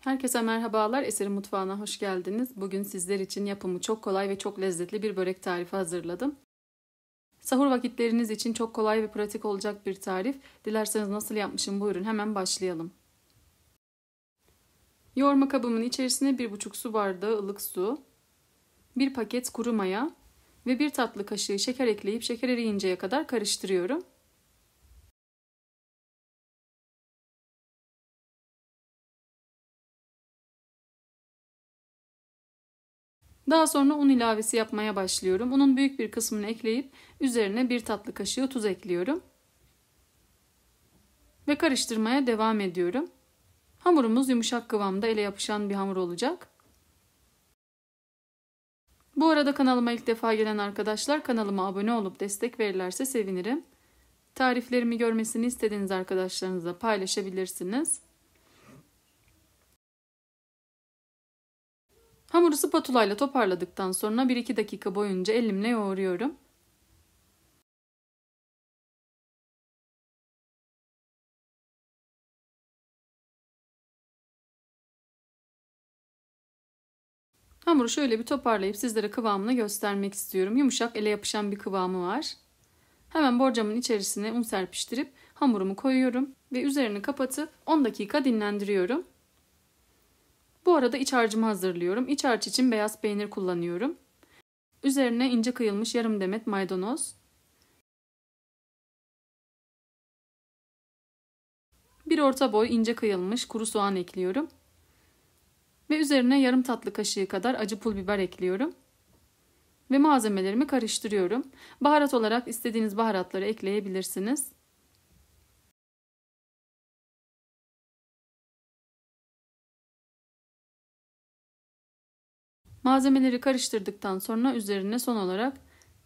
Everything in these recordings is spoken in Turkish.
Herkese merhabalar. Eser'in mutfağına hoş geldiniz. Bugün sizler için yapımı çok kolay ve çok lezzetli bir börek tarifi hazırladım. Sahur vakitleriniz için çok kolay ve pratik olacak bir tarif. Dilerseniz nasıl yapmışım buyurun hemen başlayalım. Yoğurma kabımın içerisine 1,5 su bardağı ılık su, 1 paket kuru maya ve 1 tatlı kaşığı şeker ekleyip şeker eriyinceye kadar karıştırıyorum. Daha sonra un ilavesi yapmaya başlıyorum. Unun büyük bir kısmını ekleyip üzerine 1 tatlı kaşığı tuz ekliyorum. Ve karıştırmaya devam ediyorum. Hamurumuz yumuşak kıvamda ele yapışan bir hamur olacak. Bu arada kanalıma ilk defa gelen arkadaşlar kanalıma abone olup destek verirlerse sevinirim. Tariflerimi görmesini istediğiniz arkadaşlarınızla paylaşabilirsiniz. Hamuru spatula ile toparladıktan sonra 1-2 dakika boyunca elimle yoğuruyorum. Hamuru şöyle bir toparlayıp sizlere kıvamını göstermek istiyorum. Yumuşak, ele yapışan bir kıvamı var. Hemen borcamın içerisine un serpiştirip hamurumu koyuyorum ve üzerini kapatıp 10 dakika dinlendiriyorum. Bu arada iç harcımı hazırlıyorum. İç harç için beyaz peynir kullanıyorum. Üzerine ince kıyılmış yarım demet maydanoz, bir orta boy ince kıyılmış kuru soğan ekliyorum. Ve üzerine yarım tatlı kaşığı kadar acı pul biber ekliyorum. Ve malzemelerimi karıştırıyorum. Baharat olarak istediğiniz baharatları ekleyebilirsiniz. Malzemeleri karıştırdıktan sonra üzerine son olarak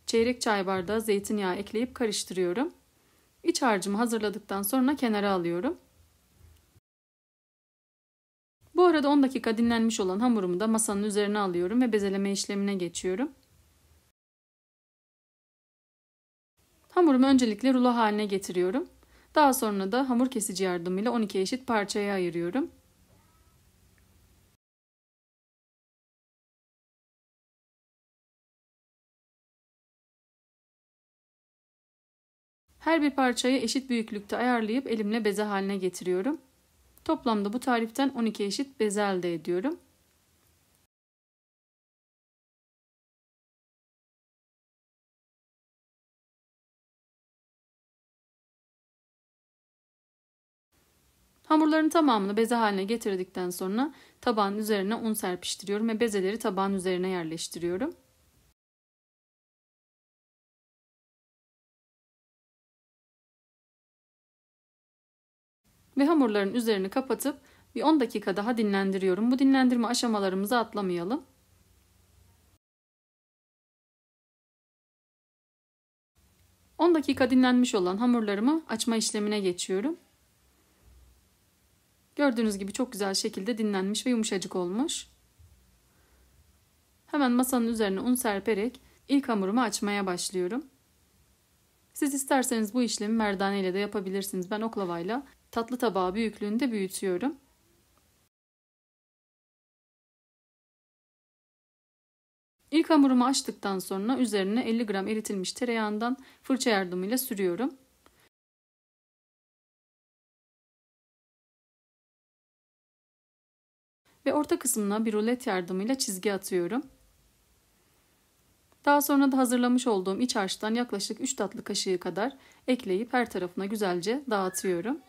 çeyrek çay bardağı zeytinyağı ekleyip karıştırıyorum. İç harcımı hazırladıktan sonra kenara alıyorum. Bu arada 10 dakika dinlenmiş olan hamurumu da masanın üzerine alıyorum ve bezeleme işlemine geçiyorum. Hamurumu öncelikle rulo haline getiriyorum. Daha sonra da hamur kesici yardımıyla 12 eşit parçaya ayırıyorum. Her bir parçayı eşit büyüklükte ayarlayıp elimle beze haline getiriyorum. Toplamda bu tariften 12 eşit beze elde ediyorum. Hamurların tamamını beze haline getirdikten sonra tabağın üzerine un serpiştiriyorum ve bezeleri tabağın üzerine yerleştiriyorum. Ve hamurların üzerini kapatıp bir 10 dakika daha dinlendiriyorum. Bu dinlendirme aşamalarımızı atlamayalım. On dakika dinlenmiş olan hamurlarımı açma işlemine geçiyorum. Gördüğünüz gibi çok güzel şekilde dinlenmiş ve yumuşacık olmuş. Hemen masanın üzerine un serperek ilk hamurumu açmaya başlıyorum. Siz isterseniz bu işlemi merdane ile de yapabilirsiniz. Ben oklavayla tatlı tabağı büyüklüğünde büyütüyorum. İlk hamurumu açtıktan sonra üzerine 50 gram eritilmiş tereyağından fırça yardımıyla sürüyorum. Ve orta kısmına bir rulet yardımıyla çizgi atıyorum. Daha sonra da hazırlamış olduğum iç harçtan yaklaşık 3 tatlı kaşığı kadar ekleyip her tarafına güzelce dağıtıyorum.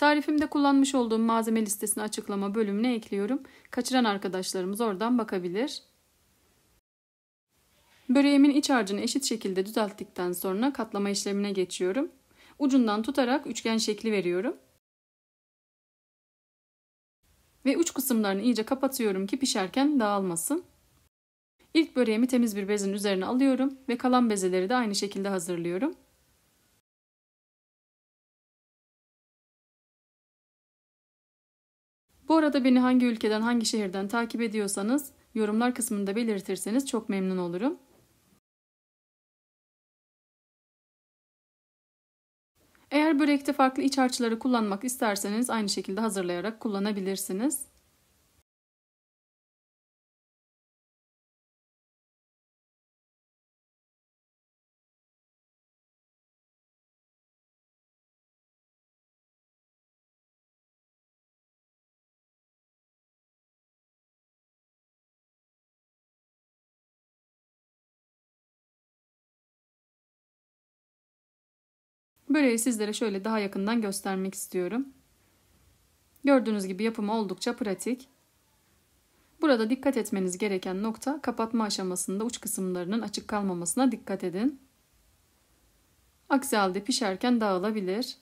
Tarifimde kullanmış olduğum malzeme listesini açıklama bölümüne ekliyorum. Kaçıran arkadaşlarımız oradan bakabilir. Böreğimin iç harcını eşit şekilde düzelttikten sonra katlama işlemine geçiyorum. Ucundan tutarak üçgen şekli veriyorum. Ve uç kısımlarını iyice kapatıyorum ki pişerken dağılmasın. İlk böreğimi temiz bir bezin üzerine alıyorum ve kalan bezeleri de aynı şekilde hazırlıyorum. Bu arada beni hangi ülkeden, hangi şehirden takip ediyorsanız yorumlar kısmında belirtirseniz çok memnun olurum. Eğer börekte farklı iç harçları kullanmak isterseniz aynı şekilde hazırlayarak kullanabilirsiniz. Böreği sizlere şöyle daha yakından göstermek istiyorum. Gördüğünüz gibi yapımı oldukça pratik. Burada dikkat etmeniz gereken nokta kapatma aşamasında uç kısımlarının açık kalmamasına dikkat edin. Aksi halde pişerken dağılabilir.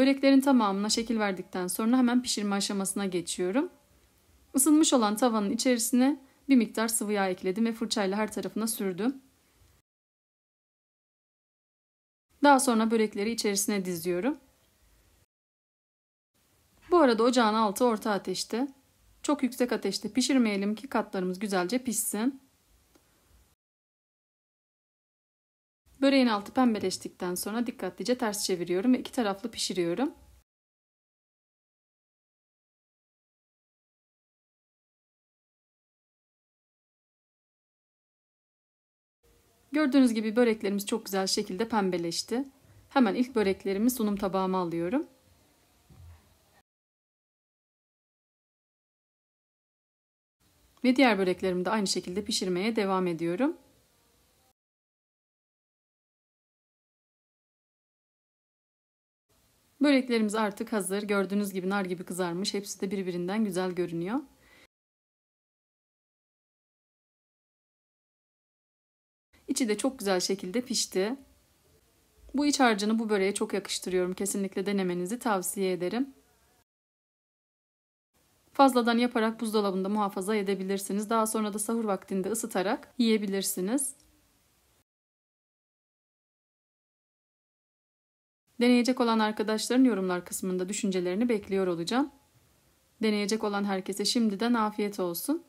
Böreklerin tamamına şekil verdikten sonra hemen pişirme aşamasına geçiyorum. Isınmış olan tavanın içerisine bir miktar sıvı yağ ekledim ve fırçayla her tarafına sürdüm. Daha sonra börekleri içerisine diziyorum. Bu arada ocağın altı orta ateşte. Çok yüksek ateşte pişirmeyelim ki katlarımız güzelce pişsin. Böreğin altı pembeleştikten sonra dikkatlice ters çeviriyorum ve iki taraflı pişiriyorum. Gördüğünüz gibi böreklerimiz çok güzel şekilde pembeleşti. Hemen ilk böreklerimi sunum tabağıma alıyorum. Ve diğer böreklerimi de aynı şekilde pişirmeye devam ediyorum. Böreklerimiz artık hazır. Gördüğünüz gibi nar gibi kızarmış. Hepsi de birbirinden güzel görünüyor. İçi de çok güzel şekilde pişti. Bu iç harcını bu böreğe çok yakıştırıyorum. Kesinlikle denemenizi tavsiye ederim. Fazladan yaparak buzdolabında muhafaza edebilirsiniz. Daha sonra da sahur vaktinde ısıtarak yiyebilirsiniz. Deneyecek olan arkadaşların yorumlar kısmında düşüncelerini bekliyor olacağım. Deneyecek olan herkese şimdiden afiyet olsun.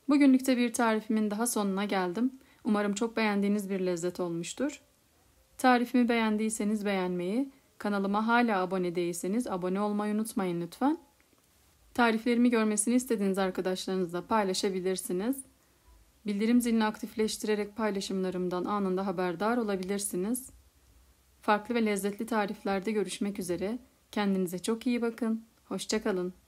Bugünlükte bir tarifimin daha sonuna geldim. Umarım çok beğendiğiniz bir lezzet olmuştur. Tarifimi beğendiyseniz beğenmeyi, kanalıma hala abone değilseniz abone olmayı unutmayın lütfen. Tariflerimi görmesini istediğiniz arkadaşlarınızla paylaşabilirsiniz. Bildirim zilini aktifleştirerek paylaşımlarımdan anında haberdar olabilirsiniz. Farklı ve lezzetli tariflerde görüşmek üzere. Kendinize çok iyi bakın. Hoşça kalın.